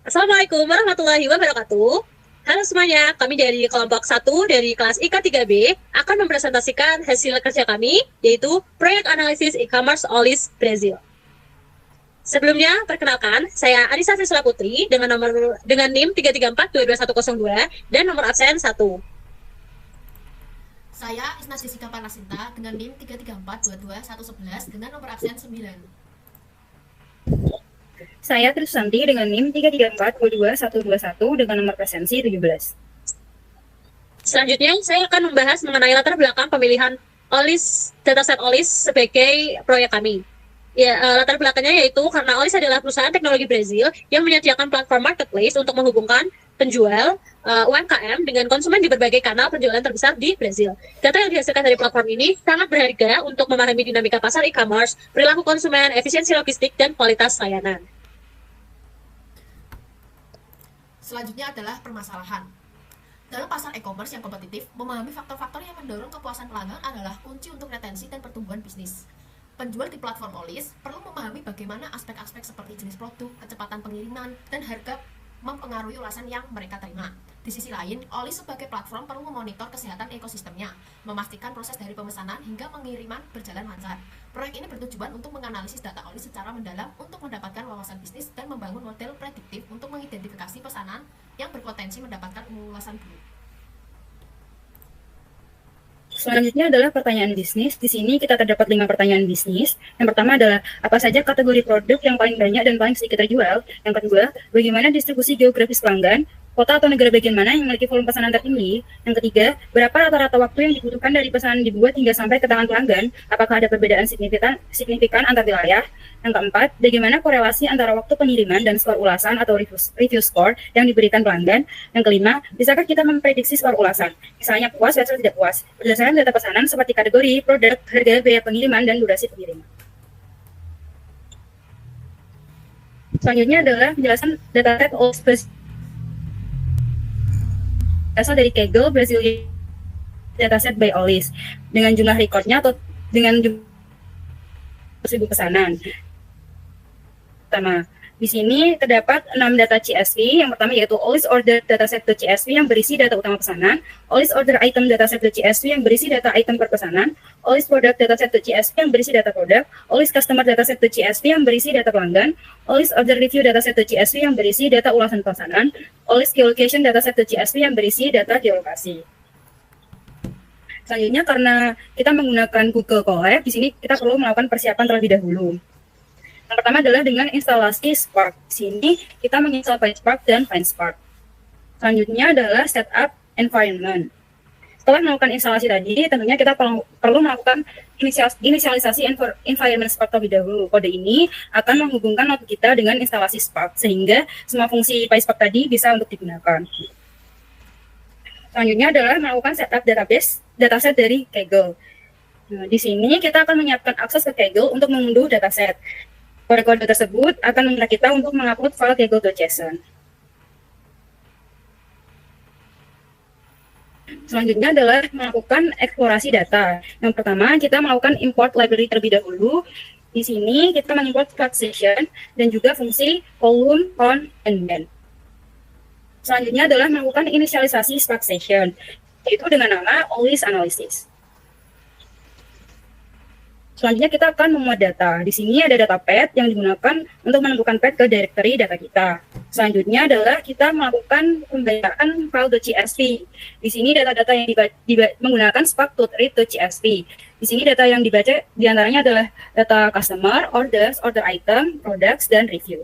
Assalamualaikum warahmatullahi wabarakatuh. Halo semuanya, kami dari kelompok 1 dari kelas IK 3B akan mempresentasikan hasil kerja kami, yaitu Proyek Analisis E-Commerce OLIS Brazil. Sebelumnya, perkenalkan, saya Anissa Siswa Putri dengan NIM 334222102 dan nomor absen 1. Saya Isna Jessica Panasinta dengan NIM 3342211 dengan nomor absen 9. Saya Trisanti dengan NIM 334222121 dengan nomor presensi 17. Selanjutnya, saya akan membahas mengenai latar belakang pemilihan OLIS, dataset OLIS sebagai proyek kami. Latar belakangnya yaitu karena OLIS adalah perusahaan teknologi Brazil yang menyediakan platform marketplace untuk menghubungkan penjual UMKM dengan konsumen di berbagai kanal penjualan terbesar di Brazil. Data yang dihasilkan dari platform ini sangat berharga untuk memahami dinamika pasar e-commerce, perilaku konsumen, efisiensi logistik, dan kualitas layanan. Selanjutnya adalah permasalahan. Dalam pasar e-commerce yang kompetitif, memahami faktor-faktor yang mendorong kepuasan pelanggan adalah kunci untuk retensi dan pertumbuhan bisnis. Penjual di platform OLIS perlu memahami bagaimana aspek-aspek seperti jenis produk, kecepatan pengiriman, dan harga mempengaruhi ulasan yang mereka terima. Di sisi lain, OLIS sebagai platform perlu memonitor kesehatan ekosistemnya, memastikan proses dari pemesanan hingga pengiriman berjalan lancar. Proyek ini bertujuan untuk menganalisis data OLIS secara mendalam untuk mendapatkan wawasan bisnis dan membangun model prediktif untuk mengidentifikasi pesanan yang berpotensi mendapatkan ulasan buruk. Selanjutnya adalah pertanyaan bisnis. Di sini kita terdapat 5 pertanyaan bisnis. Yang pertama adalah, apa saja kategori produk yang paling banyak dan paling sedikit terjual? Yang kedua, bagaimana distribusi geografis pelanggan? Kota atau negara bagian mana yang memiliki volume pesanan tertinggi? Yang ketiga, berapa rata-rata waktu yang dibutuhkan dari pesanan dibuat hingga sampai ke tangan pelanggan? Apakah ada perbedaan signifikan antar wilayah? Yang keempat, bagaimana korelasi antara waktu pengiriman dan skor ulasan atau review score yang diberikan pelanggan? Yang kelima, bisakah kita memprediksi skor ulasan? Misalnya puas versus tidak puas, berdasarkan data pesanan seperti kategori, produk, harga, biaya pengiriman, dan durasi pengiriman. Selanjutnya adalah penjelasan dataset OLIS berasal dari Kaggle Brazilian Dataset by OLIS dengan jumlah recordnya atau dengan jumlah 1.000 pesanan. Pertama, di sini terdapat 6 data CSV. Yang pertama yaitu OLIS Order Dataset CSV yang berisi data utama pesanan, OLIS Order Item Dataset CSV yang berisi data item per pesanan, OLIS Product Dataset CSV yang berisi data produk, OLIS Customer Dataset CSV yang berisi data pelanggan, OLIS Order Review Dataset CSV yang berisi data ulasan pesanan, OLIS Geolocation Dataset CSV yang berisi data geolokasi. Selanjutnya, karena kita menggunakan Google Colab, di sini kita perlu melakukan persiapan terlebih dahulu. Yang pertama adalah dengan instalasi Spark. Di sini kita menginstal PySpark dan FindSpark. Selanjutnya adalah setup environment. Setelah melakukan instalasi tadi, tentunya kita perlu melakukan inisialisasi environment Spark terlebih dahulu. Kode ini akan menghubungkan node kita dengan instalasi Spark, sehingga semua fungsi PySpark tadi bisa untuk digunakan. Selanjutnya adalah melakukan setup dataset dari Kaggle. Nah, di sini kita akan menyiapkan akses ke Kaggle untuk mengunduh dataset. Kode-kode tersebut akan meminta kita untuk mengupload file Kaggle.json. Selanjutnya adalah melakukan eksplorasi data. Yang pertama, kita melakukan import library terlebih dahulu. Di sini kita mengimport Spark Session dan juga fungsi column, count, and band. Selanjutnya adalah melakukan inisialisasi Spark Session, yaitu dengan nama OLIS Analysis. Selanjutnya kita akan memuat data. Di sini ada data path yang digunakan untuk menentukan path ke directory data kita. Selanjutnya adalah kita melakukan pembacaan file .csv. Di sini data-data yang menggunakan Spark to read .csv. Di sini data yang dibaca diantaranya adalah data customer, orders, order item, products, dan review.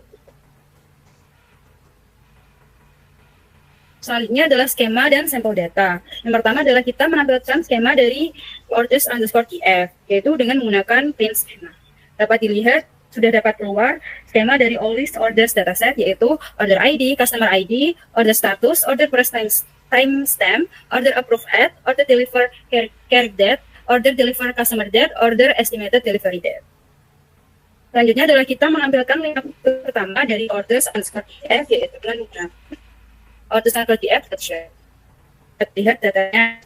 Selanjutnya adalah skema dan sampel data. Yang pertama adalah kita menampilkan skema dari orders_tf, yaitu dengan menggunakan print schema. Dapat dilihat, sudah dapat keluar skema dari OLIS orders dataset, yaitu order ID, customer ID, order status, order press timestamp, order approve at, order deliver care date, order deliver customer date, order estimated delivery date. Selanjutnya adalah kita menampilkan link pertama dari orders_tf, yaitu dengan menggunakan orders_tf. Lihat datanya.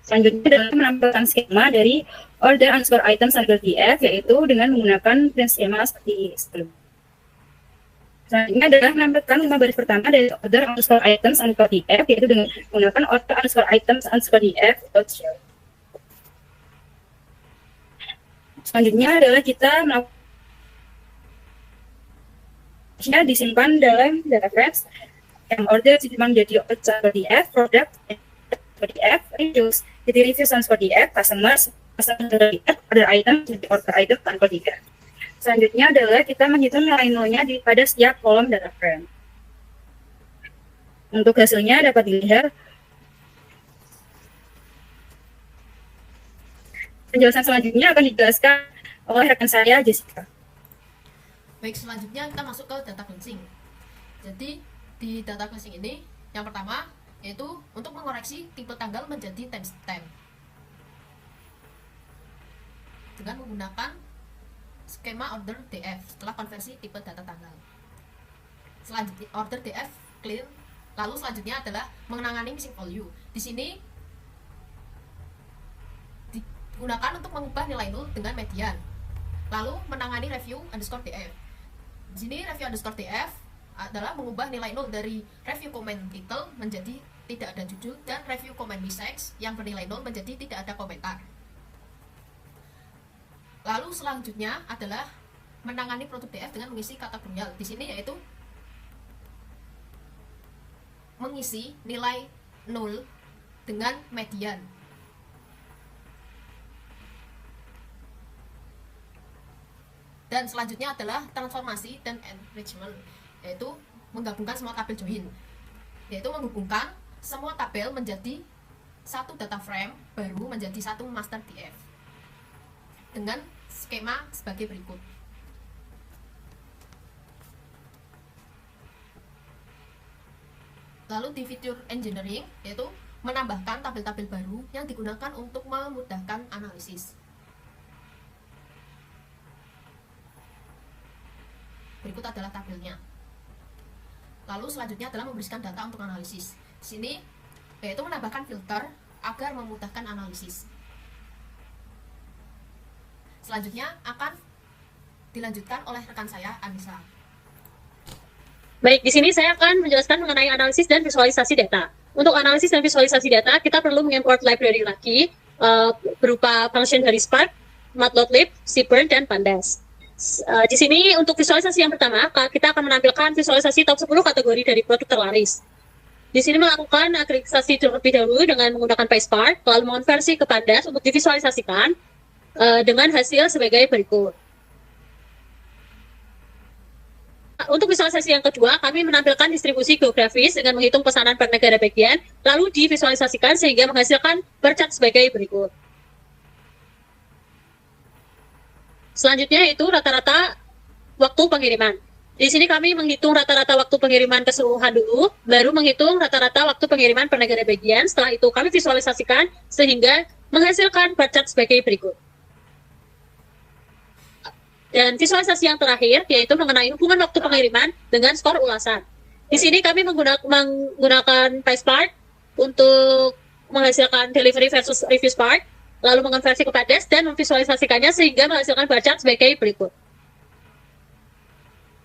Selanjutnya adalah menampilkan skema dari order_items_tf, yaitu dengan menggunakan print skema seperti sebelumnya. Selanjutnya adalah menambahkan 5 baris pertama dari order underscore items underscore df, yaitu dengan menggunakan order underscore items underscore df dot show. Selanjutnya adalah kita melakukan disimpan dalam data frames yang order disimpan menjadi underscore df, product df, reviews, jadi reviews underscore df, customers df, order item, jadi order item underscore df. Selanjutnya adalah kita menghitung nilai nolnya pada setiap kolom data frame. Untuk hasilnya dapat dilihat. Penjelasan selanjutnya akan dijelaskan oleh rekan saya, Jessica. Baik, selanjutnya kita masuk ke data cleansing. Jadi di data cleansing ini yang pertama yaitu untuk mengoreksi tipe tanggal menjadi timestamp dengan menggunakan skema order DF setelah konversi tipe data tanggal. Selanjutnya order DF clean. Lalu selanjutnya adalah mengenangani missing value. Di sini digunakan untuk mengubah nilai nol dengan median. Lalu menangani review underscore DF. Di sini review underscore DF adalah mengubah nilai nol dari review comment title menjadi tidak ada judul dan review comment message yang bernilai nol menjadi tidak ada komentar. Lalu selanjutnya adalah menangani produk DF dengan mengisi kategorial. Di sini yaitu mengisi nilai 0 dengan median. Dan selanjutnya adalah transformasi dan enrichment, yaitu menggabungkan semua tabel join, yaitu menghubungkan semua tabel menjadi satu data frame baru menjadi satu master DF dengan skema sebagai berikut. Lalu di fitur engineering yaitu menambahkan tabel-tabel baru yang digunakan untuk memudahkan analisis. Berikut adalah tabelnya. Lalu selanjutnya adalah membersihkan data untuk analisis. Di sini yaitu menambahkan filter agar memudahkan analisis. Selanjutnya akan dilanjutkan oleh rekan saya, Anissa. Baik, di sini saya akan menjelaskan mengenai analisis dan visualisasi data. Untuk analisis dan visualisasi data, kita perlu mengimport library lagi berupa function dari Spark, Matplotlib, Seaborn, dan Pandas. Di sini untuk visualisasi yang pertama, kita akan menampilkan visualisasi top 10 kategori dari produk terlaris. Di sini melakukan agregisasi terlebih dahulu dengan menggunakan PySpark, lalu mengonversi ke Pandas untuk divisualisasikan dengan hasil sebagai berikut. Untuk visualisasi yang kedua, kami menampilkan distribusi geografis dengan menghitung pesanan per negara bagian, lalu divisualisasikan sehingga menghasilkan bar chart sebagai berikut. Selanjutnya itu rata-rata waktu pengiriman. Di sini kami menghitung rata-rata waktu pengiriman keseluruhan dulu, baru menghitung rata-rata waktu pengiriman per negara bagian. Setelah itu kami visualisasikan sehingga menghasilkan bar chart sebagai berikut. Dan visualisasi yang terakhir yaitu mengenai hubungan waktu pengiriman dengan skor ulasan. Di sini kami menggunakan PySpark untuk menghasilkan delivery versus review Spark, lalu mengonversi ke Pandas dan memvisualisasikannya sehingga menghasilkan bar chart sebagai berikut.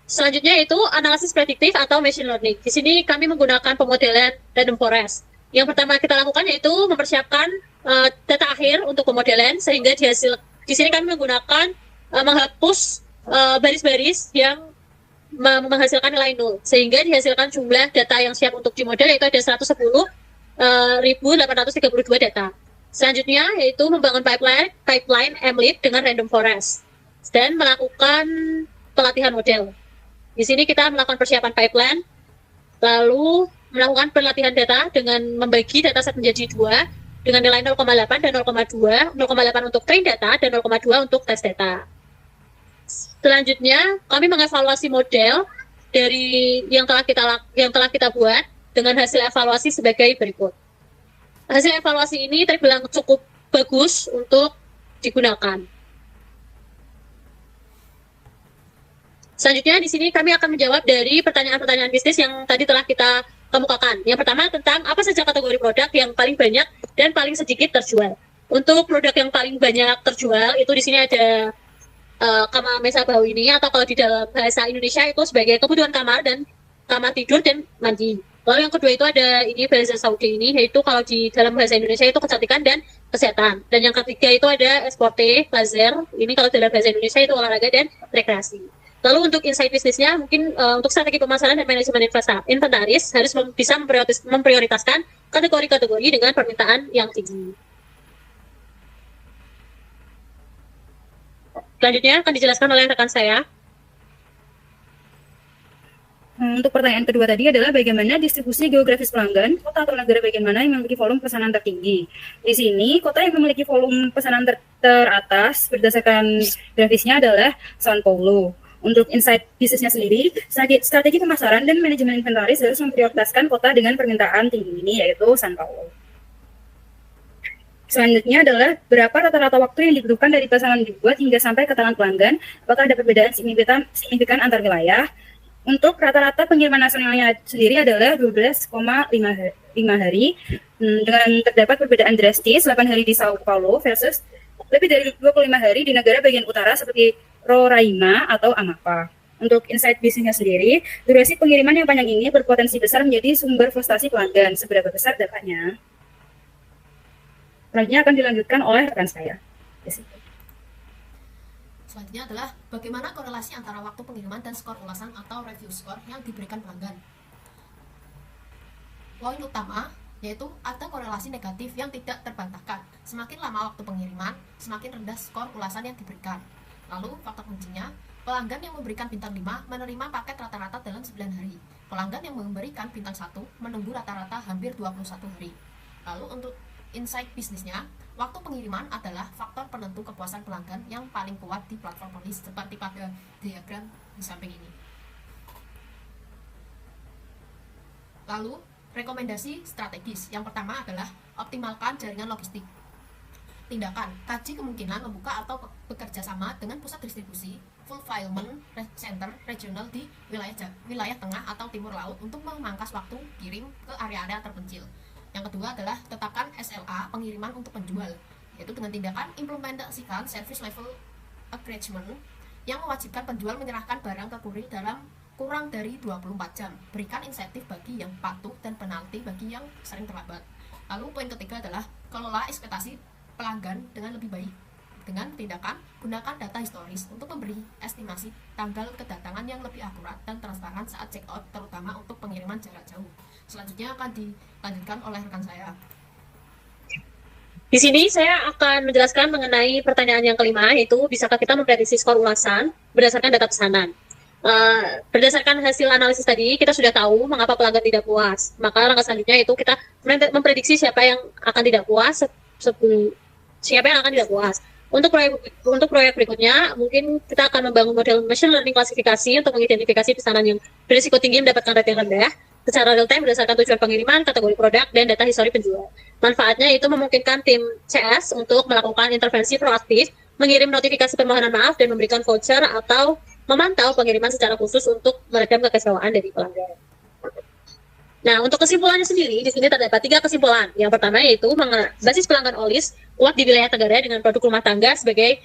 Selanjutnya itu analisis prediktif atau machine learning. Di sini kami menggunakan pemodelan random forest. Yang pertama kita lakukan yaitu mempersiapkan data akhir untuk pemodelan sehingga di sini kami menggunakan menghapus baris-baris yang menghasilkan nilai 0 sehingga dihasilkan jumlah data yang siap untuk dimodel yaitu ada 110.832 data. Selanjutnya yaitu membangun pipeline mLib dengan random forest dan melakukan pelatihan model. Di sini kita melakukan persiapan pipeline, lalu melakukan pelatihan data dengan membagi dataset menjadi 2 dengan nilai 0,8 dan 0,2, 0,8 untuk train data dan 0,2 untuk test data. Selanjutnya, kami mengevaluasi model dari yang telah kita buat dengan hasil evaluasi sebagai berikut. Hasil evaluasi ini terbilang cukup bagus untuk digunakan. Selanjutnya di sini kami akan menjawab dari pertanyaan-pertanyaan bisnis yang tadi telah kita kemukakan. Yang pertama tentang apa saja kategori produk yang paling banyak dan paling sedikit terjual. Untuk produk yang paling banyak terjual itu di sini ada kamar mesa bau ini, atau kalau di dalam bahasa Indonesia itu sebagai kebutuhan kamar dan kamar tidur dan mandi. Lalu yang kedua itu ada ini bahasa Saudi ini, yaitu kalau di dalam bahasa Indonesia itu kecantikan dan kesehatan. Dan yang ketiga itu ada esporte, lazer. Ini kalau dalam bahasa Indonesia itu olahraga dan rekreasi. Lalu untuk insight bisnisnya, mungkin untuk strategi pemasaran dan manajemen inventaris harus bisa memprioritaskan kategori-kategori dengan permintaan yang tinggi. Selanjutnya akan dijelaskan oleh rekan saya. Untuk pertanyaan kedua tadi adalah bagaimana distribusi geografis pelanggan, kota atau negara bagian mana yang memiliki volume pesanan tertinggi. Di sini, kota yang memiliki volume pesanan teratas berdasarkan grafisnya adalah Sao Paulo. Untuk insight bisnisnya sendiri, strategi pemasaran dan manajemen inventaris harus memprioritaskan kota dengan permintaan tinggi ini, yaitu Sao Paulo. Selanjutnya adalah berapa rata-rata waktu yang dibutuhkan dari pesanan dibuat hingga sampai ke tangan pelanggan, apakah ada perbedaan signifikan antar wilayah. Untuk rata-rata pengiriman nasionalnya sendiri adalah 12,5 hari, dengan terdapat perbedaan drastis 8 hari di Sao Paulo versus lebih dari 25 hari di negara bagian utara seperti Roraima atau Amapá. Untuk insight bisnisnya sendiri, durasi pengiriman yang panjang ini berpotensi besar menjadi sumber frustasi pelanggan. Seberapa besar dampaknya? Selanjutnya akan dilanjutkan oleh rekan saya. Selanjutnya adalah bagaimana korelasi antara waktu pengiriman dan skor ulasan atau review score yang diberikan pelanggan. Poin utama yaitu ada korelasi negatif yang tidak terbantahkan. Semakin lama waktu pengiriman, semakin rendah skor ulasan yang diberikan. Lalu faktor kuncinya, pelanggan yang memberikan bintang 5 menerima paket rata-rata dalam 9 hari. Pelanggan yang memberikan bintang 1 menunggu rata-rata hampir 21 hari. Lalu untuk insight bisnisnya, waktu pengiriman adalah faktor penentu kepuasan pelanggan yang paling kuat di platform polis, seperti pada diagram di samping ini. Lalu, rekomendasi strategis. Yang pertama adalah optimalkan jaringan logistik. Tindakan, kaji kemungkinan membuka atau bekerja sama dengan pusat distribusi, fulfillment center regional di wilayah tengah atau timur laut untuk memangkas waktu kirim ke area-area terpencil. Yang kedua adalah tetapkan SLA pengiriman untuk penjual, yaitu dengan tindakan implementasikan service level agreement yang mewajibkan penjual menyerahkan barang ke kurir dalam kurang dari 24 jam. Berikan insentif bagi yang patuh dan penalti bagi yang sering terlambat. Lalu poin ketiga adalah kelola ekspektasi pelanggan dengan lebih baik. Dengan tindakan gunakan data historis untuk memberi estimasi tanggal kedatangan yang lebih akurat dan transparan saat check out, terutama untuk pengiriman jarak jauh. Selanjutnya akan dilanjutkan oleh rekan saya. Di sini saya akan menjelaskan mengenai pertanyaan yang kelima, yaitu bisakah kita memprediksi skor ulasan berdasarkan data pesanan. Berdasarkan hasil analisis tadi, kita sudah tahu mengapa pelanggan tidak puas. Maka langkah selanjutnya itu kita memprediksi siapa yang akan tidak puas, siapa yang akan tidak puas. Untuk proyek berikutnya, mungkin kita akan membangun model machine learning klasifikasi untuk mengidentifikasi pesanan yang berisiko tinggi mendapatkan rating rendah secara real time berdasarkan tujuan pengiriman, kategori produk, dan data histori penjual. Manfaatnya itu memungkinkan tim CS untuk melakukan intervensi proaktif, mengirim notifikasi permohonan maaf, dan memberikan voucher atau memantau pengiriman secara khusus untuk meredam kekecewaan dari pelanggan. Nah, untuk kesimpulannya sendiri, di sini terdapat 3 kesimpulan. Yang pertama yaitu basis pelanggan Olis kuat di wilayah Tenggara dengan produk rumah tangga sebagai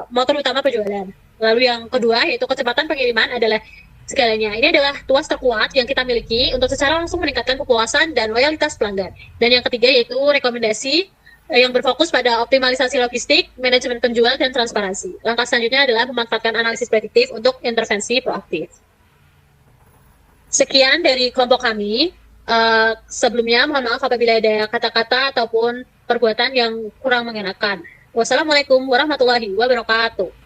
motor utama penjualan. Lalu yang kedua yaitu kecepatan pengiriman adalah segalanya. Ini adalah tuas terkuat yang kita miliki untuk secara langsung meningkatkan kepuasan dan loyalitas pelanggan. Dan yang ketiga yaitu rekomendasi yang berfokus pada optimalisasi logistik, manajemen penjual, dan transparansi. Langkah selanjutnya adalah memanfaatkan analisis prediktif untuk intervensi proaktif. Sekian dari kelompok kami. Sebelumnya mohon maaf apabila ada kata-kata ataupun perbuatan yang kurang mengenakan. Wassalamualaikum warahmatullahi wabarakatuh.